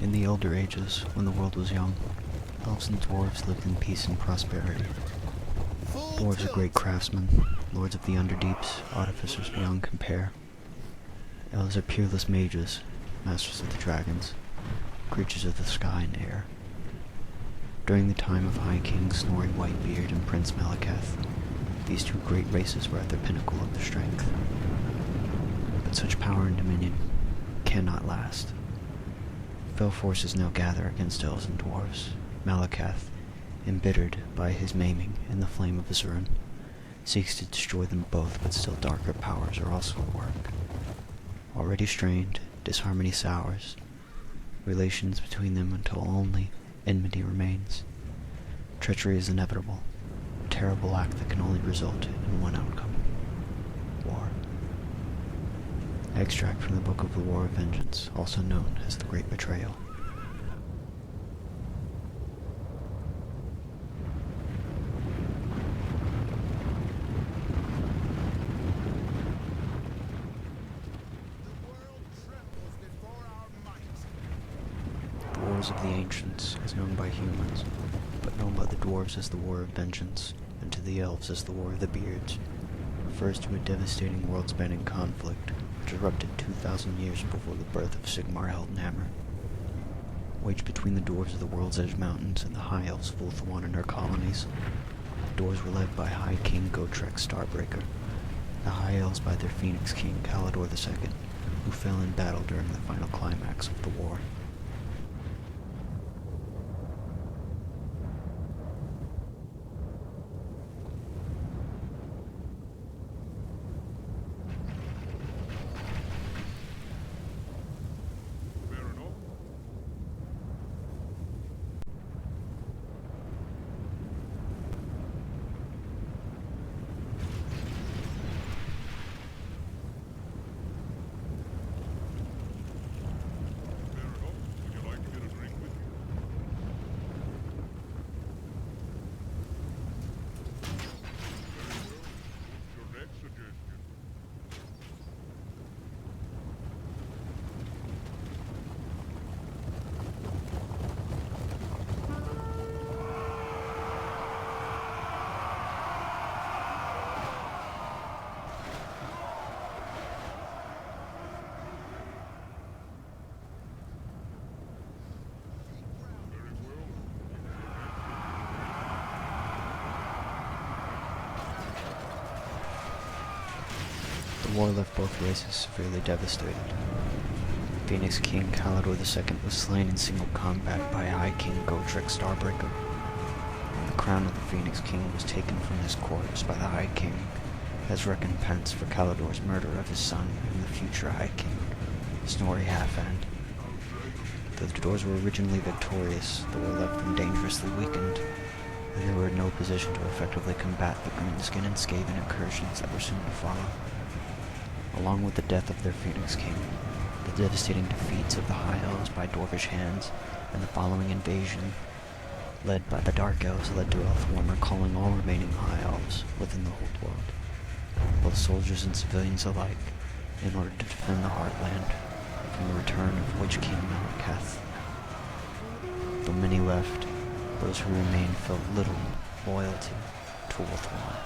In the Elder Ages, when the world was young, elves and dwarves lived in peace and prosperity. Dwarves are great craftsmen, lords of the underdeeps, artificers beyond compare. Elves are peerless mages, masters of the dragons, creatures of the sky and air. During the time of High King Snorri Whitebeard and Prince Malekith, these two great races were at the pinnacle of their strength. But such power and dominion cannot last. Fell forces now gather against elves and dwarves. Malekith, embittered by his maiming in the flame of Azurin, seeks to destroy them both, but still darker powers are also at work. Already strained, disharmony sours relations between them until only enmity remains. Treachery is inevitable, a terrible act that can only result in one outcome: war. Extract from the Book of the War of Vengeance, also known as the Great Betrayal. The Wars of the Ancients, as known by humans, but known by the dwarves as the War of Vengeance, and to the elves as the War of the Beards, refers to a devastating world-spanning conflict which erupted 2,000 years before the birth of Sigmar Heldenhammer. Waged between the dwarves of the World's Edge Mountains and the High Elves of Ulthuan and their colonies. The dwarves were led by High King Gotrek Starbreaker, the High Elves by their Phoenix King Kalador II, who fell in battle during the final climax of the war. The war left both races severely devastated. Phoenix King Kalador II was slain in single combat by High King Gotrek Starbreaker. The crown of the Phoenix King was taken from his corpse by the High King as recompense for Kalador's murder of his son and the future High King, Snorri Halfhand. Though the dwarves were originally victorious, the war left them dangerously weakened, and they were in no position to effectively combat the Greenskin and Skaven incursions that were soon to follow. Along with the death of their Phoenix King, the devastating defeats of the High Elves by dwarvish hands, and the following invasion, led by the Dark Elves, led to Ulthuan recalling all remaining High Elves within the Old World, both soldiers and civilians alike, in order to defend the Heartland from the return of Witch King Malekith. Though many left, those who remained felt little loyalty to Ulthuan,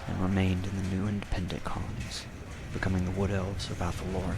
and remained in the new independent colonies, becoming the Wood Elves of Athalor.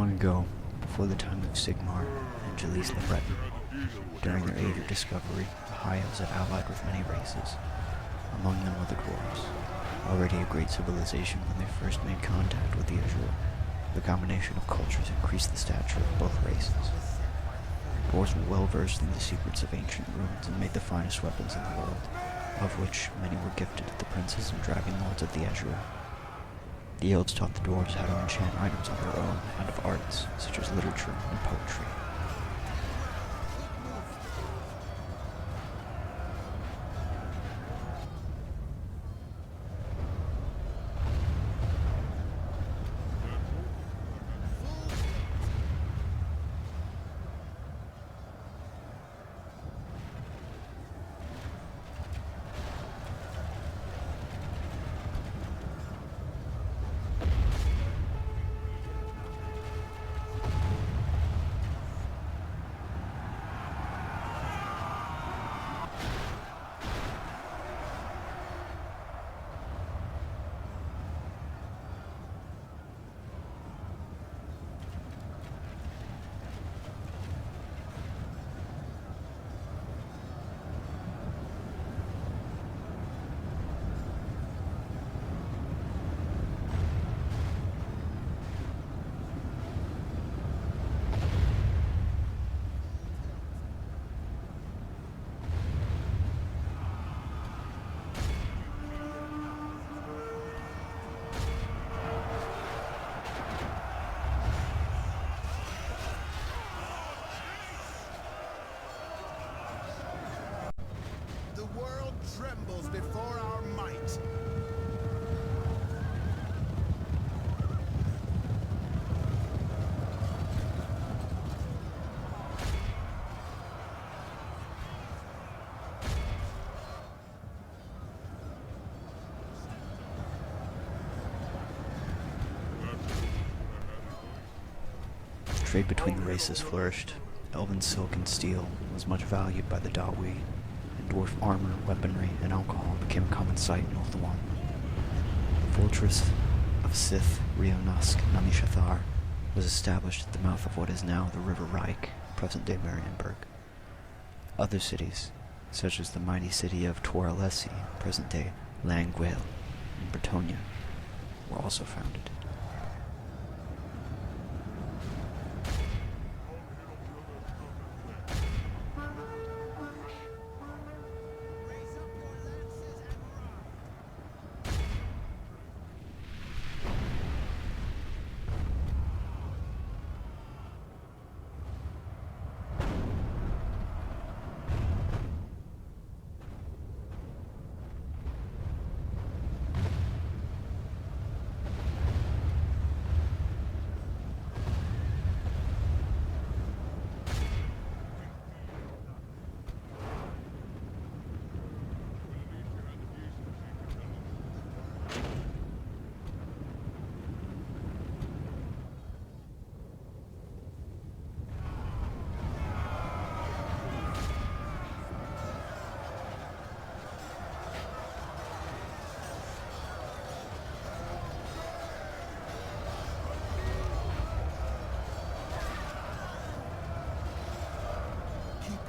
Long ago, before the time of Sigmar and Jalise the Breton, during their age of discovery, the High Elves had allied with many races. Among them were the dwarves, already a great civilization when they first made contact with the Azure. The combination of cultures increased the stature of both races. Dwarves were well versed in the secrets of ancient ruins and made the finest weapons in the world, of which many were gifted to the princes and dragon lords of the Azure. The elves taught the dwarves how to enchant items on their own out of arts, such as literature and poetry. Trembles before our might. Trade between the races flourished. Elven silk and steel was much valued by the Dawi, and dwarf armor, weaponry, and alcohol became a common sight in Ulthuan. The fortress of Sith Rionusk Namishathar was established at the mouth of what is now the River Reich, present-day Marienburg. Other cities, such as the mighty city of Toralessi, present-day Languel, and Bretonia, were also founded.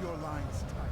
Your lines tight.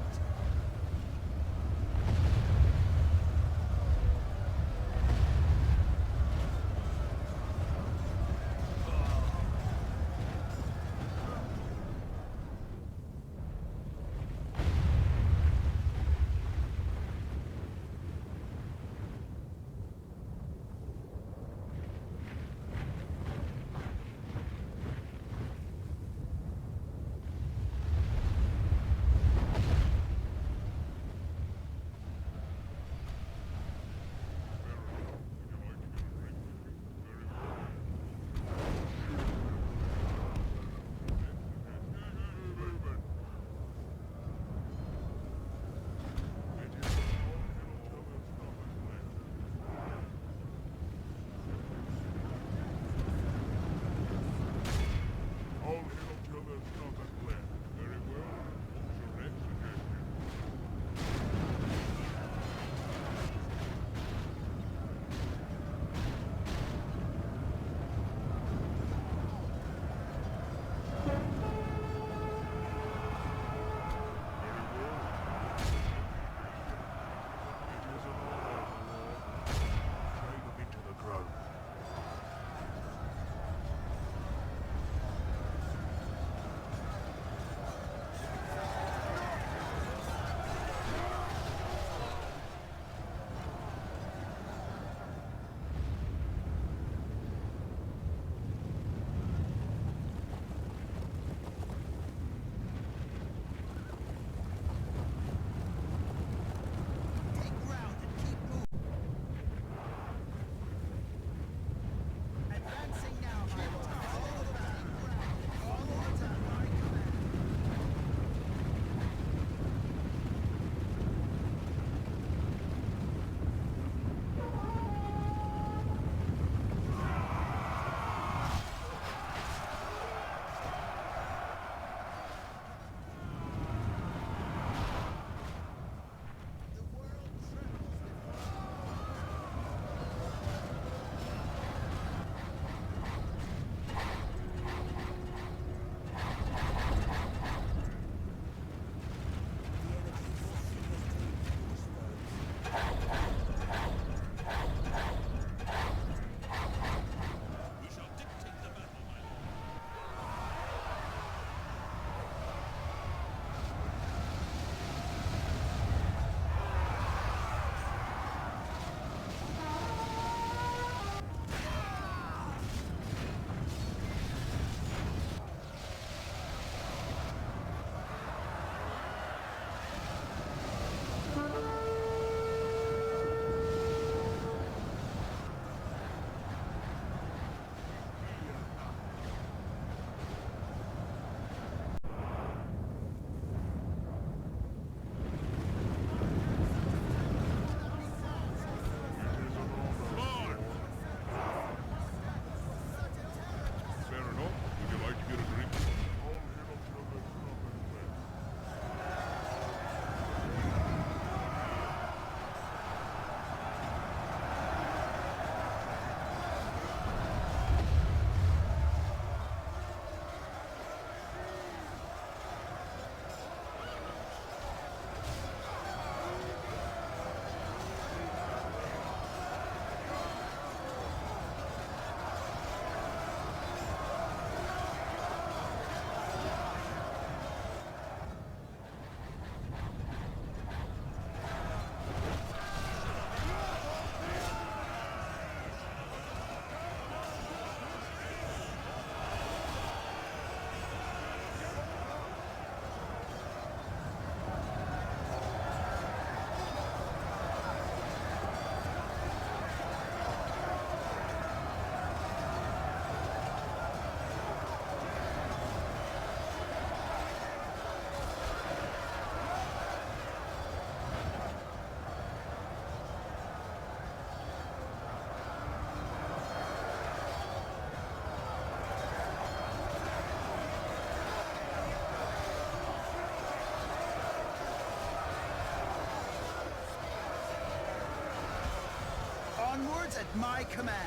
Onwards at my command.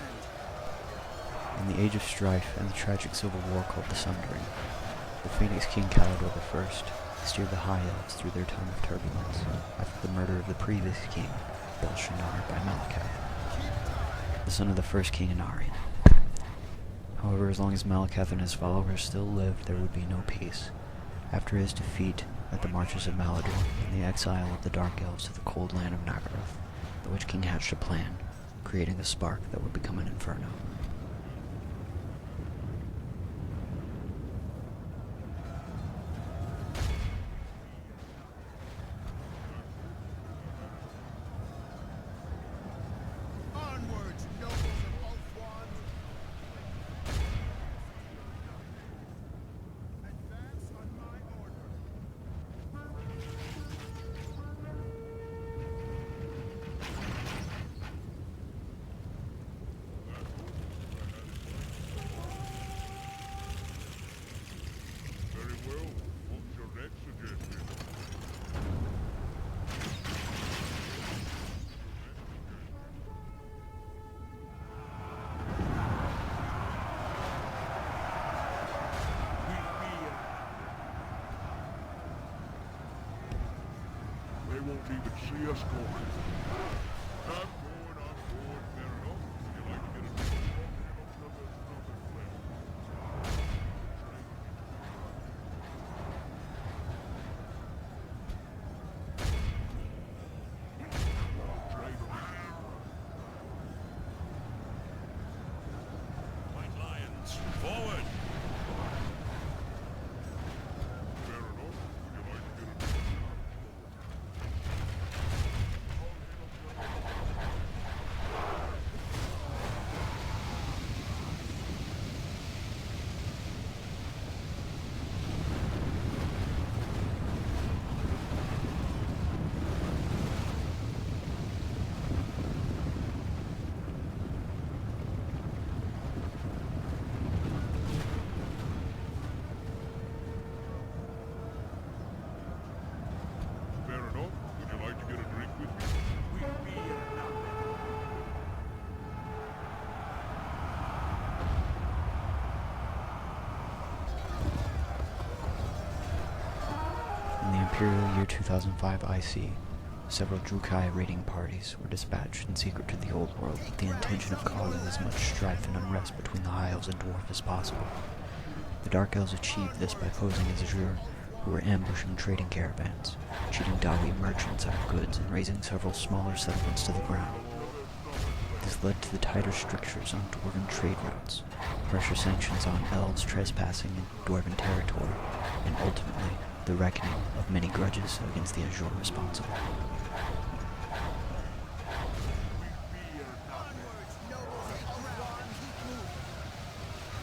In the age of strife and the tragic civil war called the Sundering, the Phoenix King Calador I steered the High Elves through their time of turbulence after the murder of the previous king, Belshazzar, by Malakath, the son of the first king Inari. However, as long as Malakath and his followers still lived, there would be no peace. After his defeat at the marches of Malador and the exile of the Dark Elves to the cold land of Nagaroth, the Witch King hatched a plan, creating a spark that would become an inferno. Onwards, nobles of Ulthuan. Advance on my order. Very well. What's your next suggestion? They won't even see us coming. I'm going, fair enough. You like to get a drink? There's nothing left. White Lions, forward! Fair enough. You like to get a drink? Fair enough. Would you like to get a drink with me? In the Imperial Year 2005 IC, several Drukai raiding parties were dispatched in secret to the Old World with the intention of causing as much strife and unrest between the High Elves and Dwarf as possible. The Dark Elves achieved this by posing as Azur, who were ambushing trading caravans, cheating Dawi merchants out of goods, and razing several smaller settlements to the ground. This led to the tighter strictures on Dwarven trade routes, harsher sanctions on Elves trespassing in Dwarven territory, and ultimately, the reckoning of many grudges against the Azur responsible. Onwards, nobles of Ulthuan.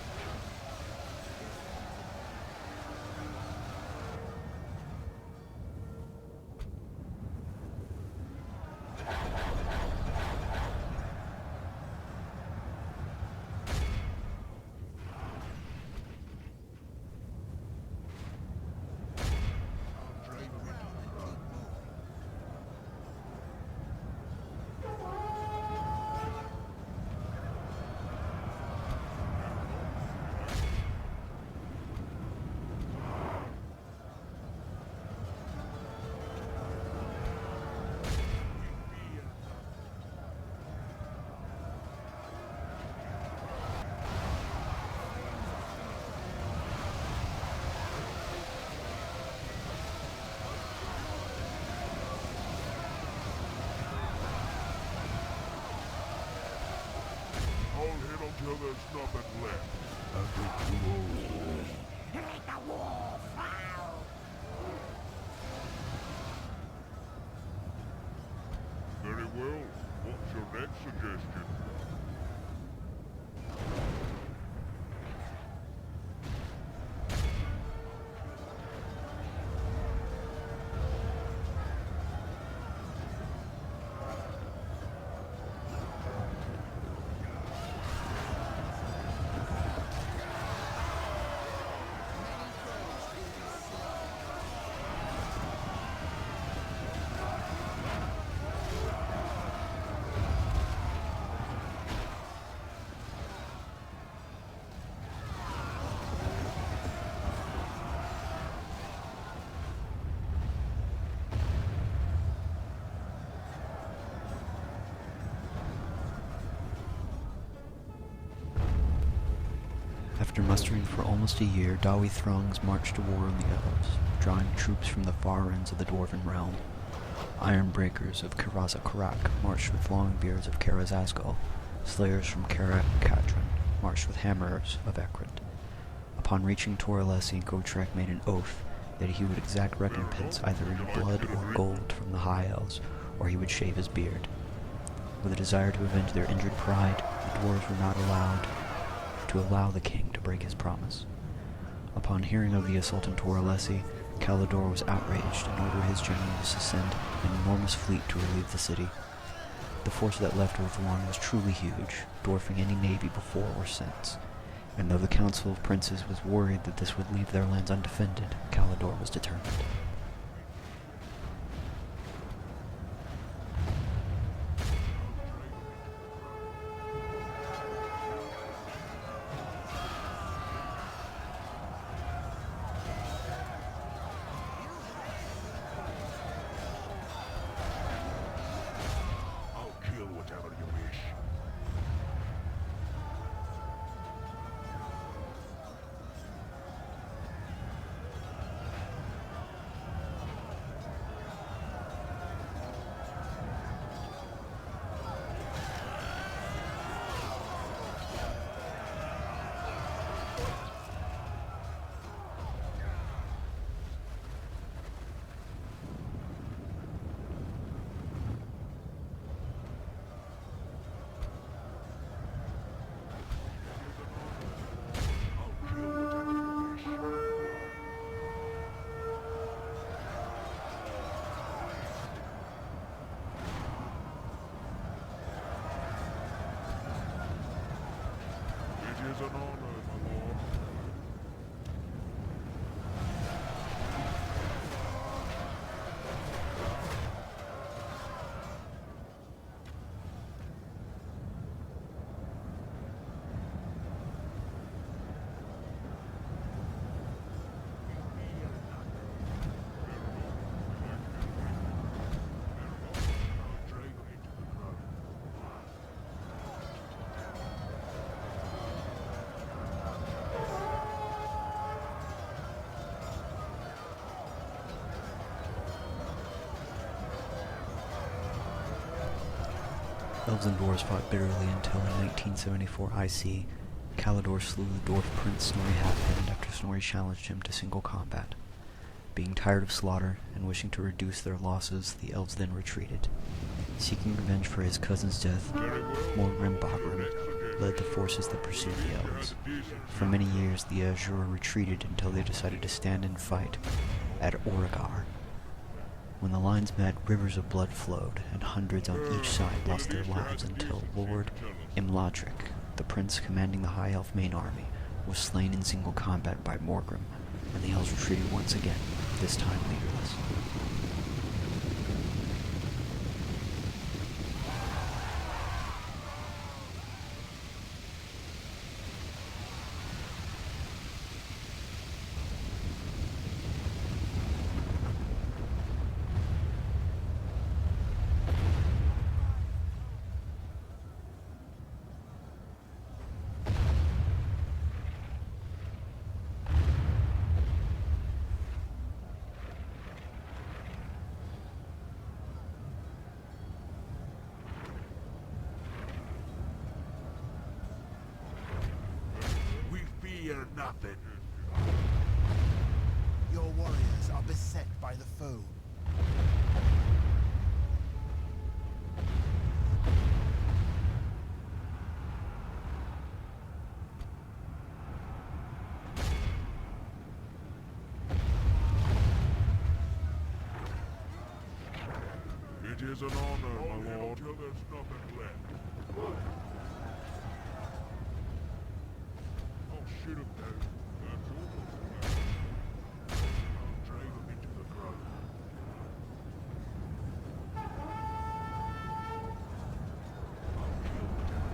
Keep moving. I'll hit until there's nothing left. Very well. What's your next suggestion? After mustering for almost a year, Dawi throngs marched to war on the elves, drawing troops from the far ends of the dwarven realm. Ironbreakers of Karak marched with Longbeards of Karazazgal. Slayers from Karak Katrin marched with Hammerers of Ekrend. Upon reaching Toralessi, Gotrek made an oath that he would exact recompense either in blood or gold from the High Elves, or he would shave his beard. With a desire to avenge their injured pride, the dwarves were not allowed to allow the king to break his promise. Upon hearing of the assault on Toralessi, Kalidor was outraged and ordered his generals to send an enormous fleet to relieve the city. The force that left Ulthuan was truly huge, dwarfing any navy before or since, and though the Council of Princes was worried that this would leave their lands undefended, Kalidor was determined. I'll kill whatever you wish. It is an honor, my lord. Elves and dwarves fought bitterly until in 1974 IC, Kalidor slew the dwarf prince Snorri Halfhand after Snorri challenged him to single combat. Being tired of slaughter and wishing to reduce their losses, the elves then retreated. Seeking revenge for his cousin's death, Morgrim Bogrim led the forces that pursued the elves. For many years, the Asur retreated until they decided to stand and fight at Origar. When the lines met, rivers of blood flowed, and hundreds on each side lost their lives until Lord Imladric, the prince commanding the High Elf main army, was slain in single combat by Morgrim, and the elves retreated once again, this time leaderless. We fear nothing. Your warriors are beset by the foe. It is an honor, my lord. Until there's nothing left. I'll shoot him down. That's all. I'll drag him into the ground. I'll kill whatever.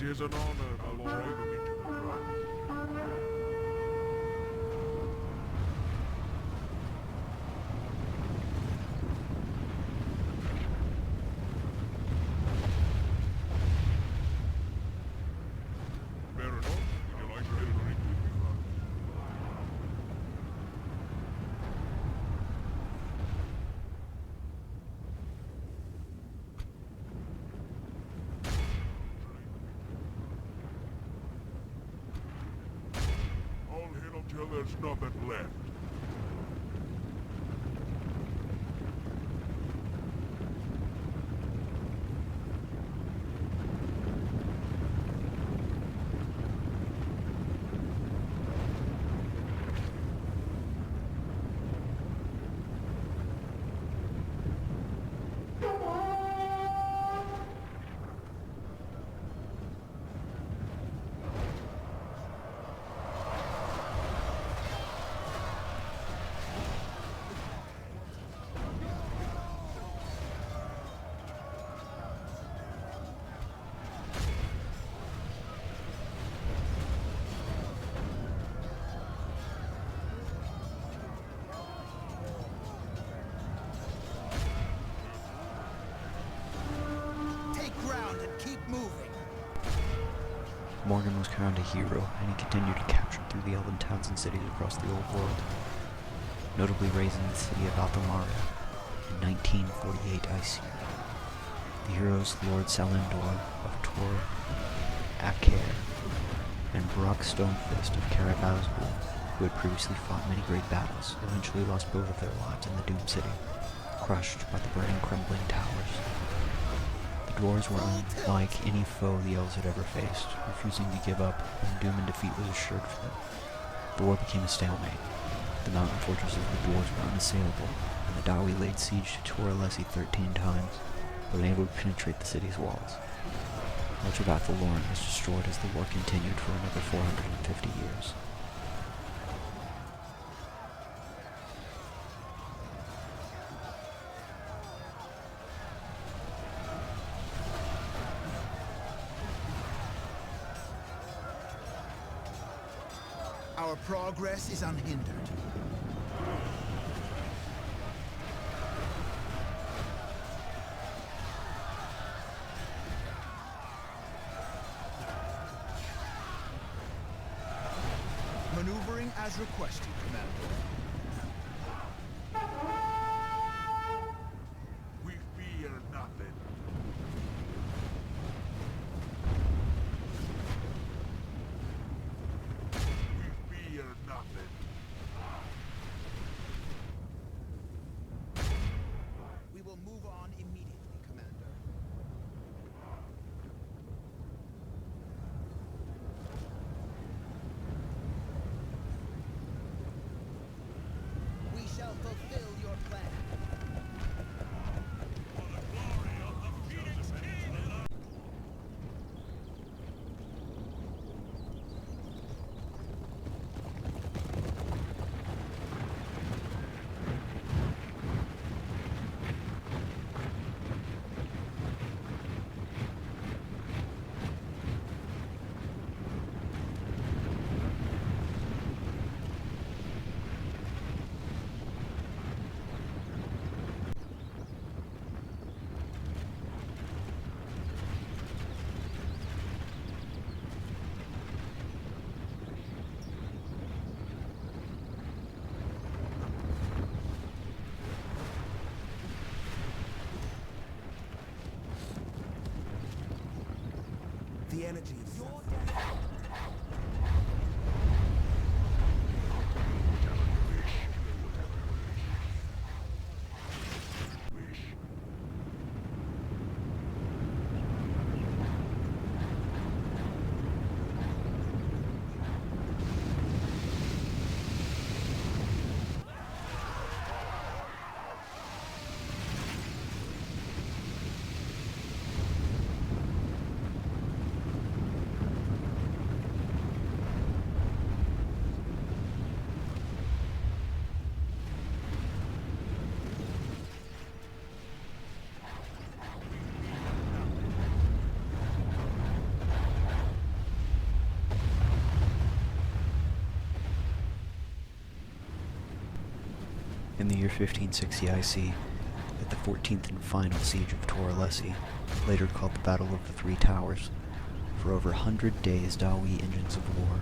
It is an honor to follow me to the crown. Fair enough. Would you like to get a drink with me? I'll hit until there's nothing left. Take ground and keep moving. Morgan was crowned a hero, and he continued to capture through the elven towns and cities across the old world, notably razing the city of Althamaria in 1948 IC. The heroes Lord Salendor of Tor, Aker, and Brock Stonefist of Carabazgul, who had previously fought many great battles, eventually lost both of their lives in the doomed city, crushed by the burning, crumbling towers. The dwarves were unlike any foe the elves had ever faced, refusing to give up when doom and defeat was assured for them. The war became a stalemate. The mountain fortresses of the dwarves were unassailable, and the Dawi laid siege to Tor Alessi 13 times, but unable to penetrate the city's walls. Much of Athelorn was destroyed as the war continued for another 450 years. Our progress is unhindered. Maneuvering as requested, Commander. We fear nothing. We fear nothing. We will move on immediately, Commander. We shall fulfill your plan. For the glory of the Phoenix King! The energy is In the year 1560 IC, at the 14th and final siege of Toralessi, later called the Battle of the Three Towers, for over 100 days Dawi engines of war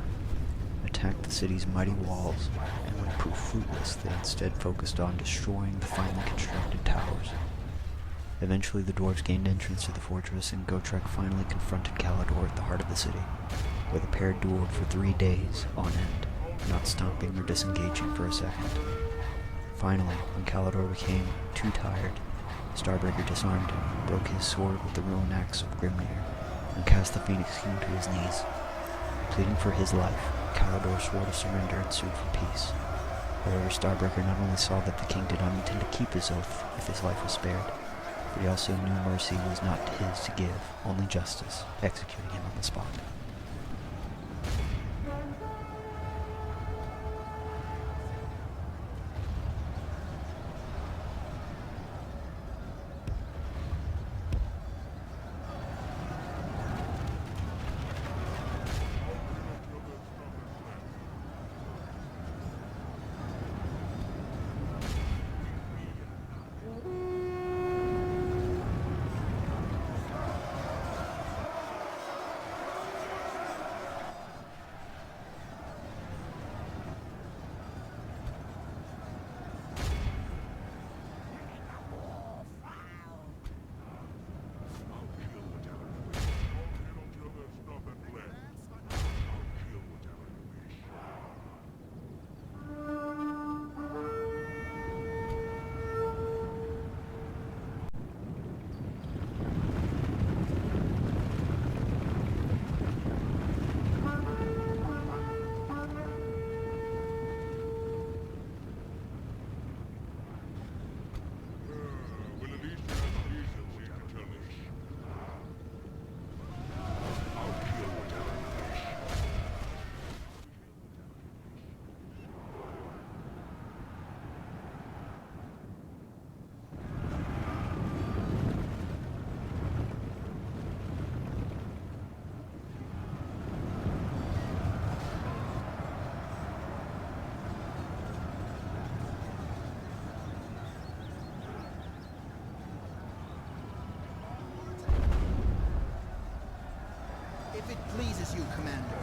attacked the city's mighty walls, and when proved fruitless, they instead focused on destroying the finely constructed towers. Eventually the dwarves gained entrance to the fortress, and Gotrek finally confronted Calador at the heart of the city, where the pair dueled for 3 days on end, not stopping or disengaging for a second. Finally, when Calador became too tired, Starbreaker disarmed him, broke his sword with the ruined axe of Grimnir, and cast the Phoenix King to his knees. Pleading for his life, Calador swore to surrender and sued for peace. However, Starbreaker not only saw that the king did not intend to keep his oath if his life was spared, but he also knew mercy was not his to give, only justice, executing him on the spot. If it pleases you, Commander.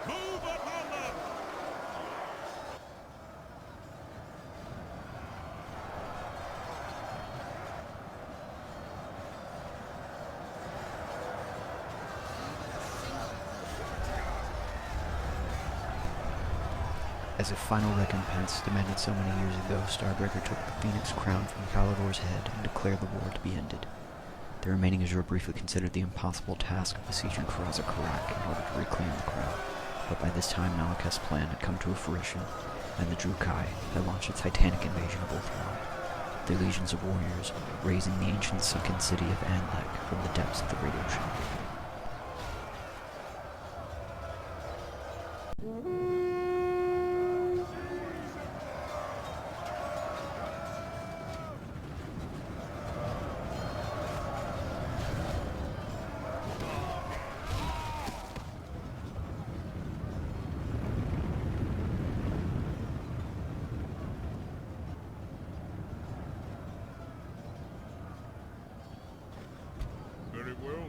Move upon them! As a final recompense demanded so many years ago, Starbreaker took the Phoenix crown from Calador's head and declared the war to be ended. The remaining Azure briefly considered the impossible task of besieging Karaza Karak in order to reclaim the crown, but by this time Malekith's plan had come to fruition, and the Drukai had launched a titanic invasion of Ulthuan, their legions of warriors raising the ancient sunken city of Anlek from the depths of the Great Ocean. Very well.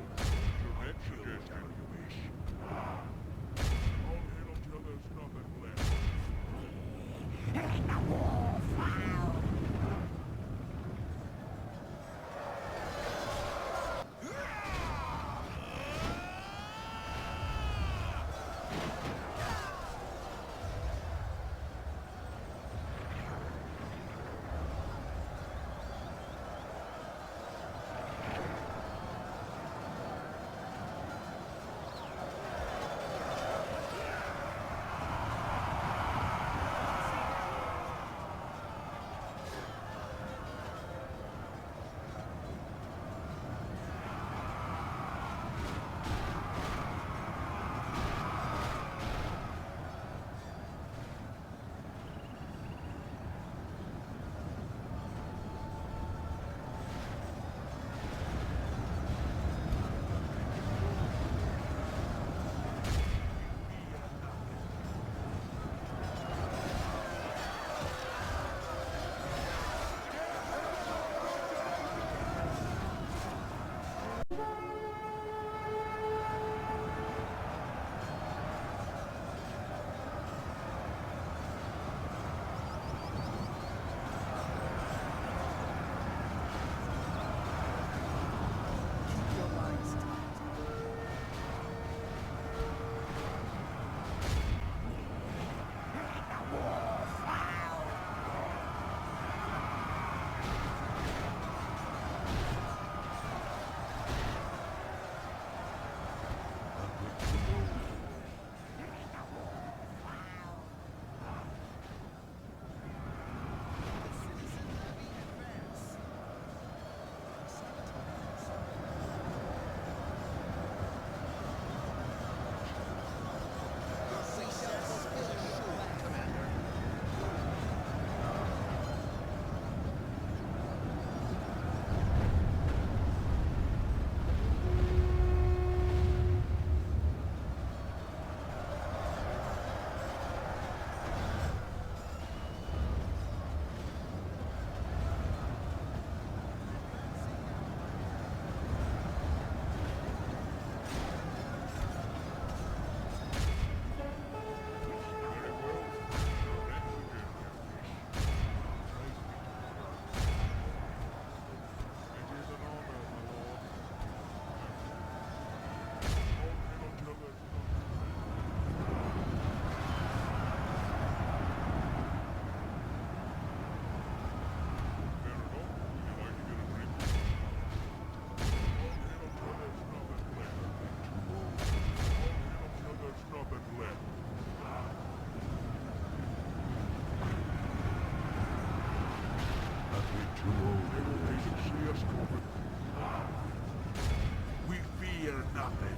Fear nothing.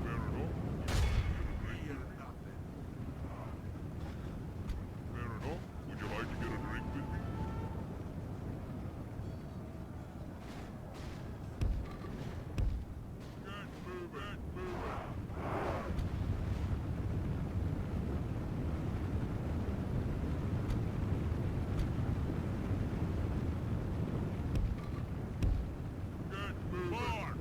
Fair enough. Fear nothing. Fair enough. Would you like to get a drink with me? Get moving, Get moving. Forward. Fair enough.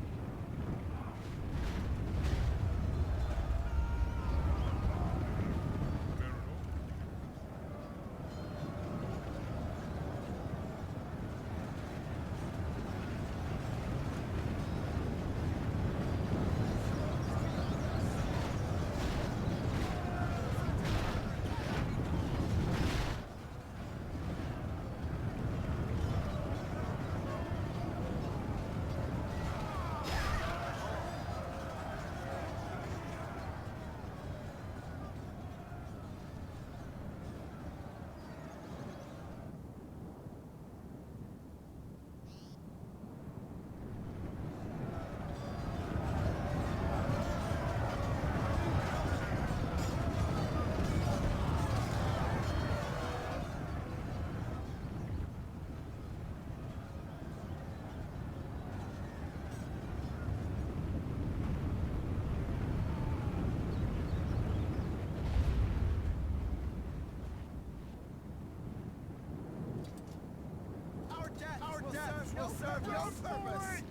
Our death will serve no purpose.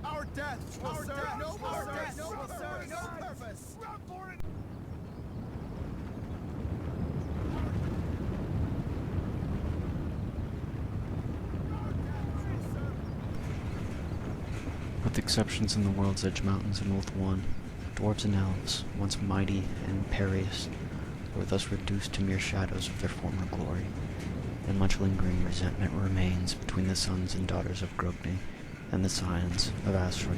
Our death will serve no purpose. Run for it! With exceptions in the World's Edge Mountains and Oath 1, dwarves and elves, once mighty and imperious, were thus reduced to mere shadows of their former glory, and much lingering resentment remains between the sons and daughters of Grogny and the scions of Asur.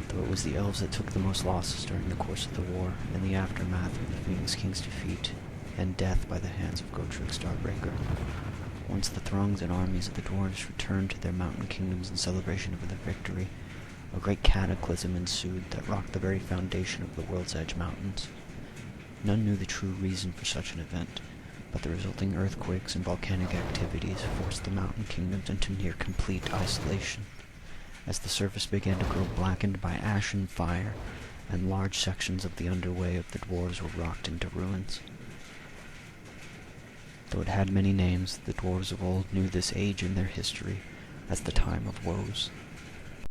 Though it was the elves that took the most losses during the course of the war, in the aftermath of the Phoenix King's defeat and death by the hands of Godric Starbreaker. Once the throngs and armies of the dwarves returned to their mountain kingdoms in celebration of their victory, a great cataclysm ensued that rocked the very foundation of the World's Edge Mountains. None knew the true reason for such an event, but the resulting earthquakes and volcanic activities forced the mountain kingdoms into near complete isolation, as the surface began to grow blackened by ash and fire, and large sections of the underway of the dwarves were rocked into ruins. Though it had many names, the dwarves of old knew this age in their history as the Time of Woes.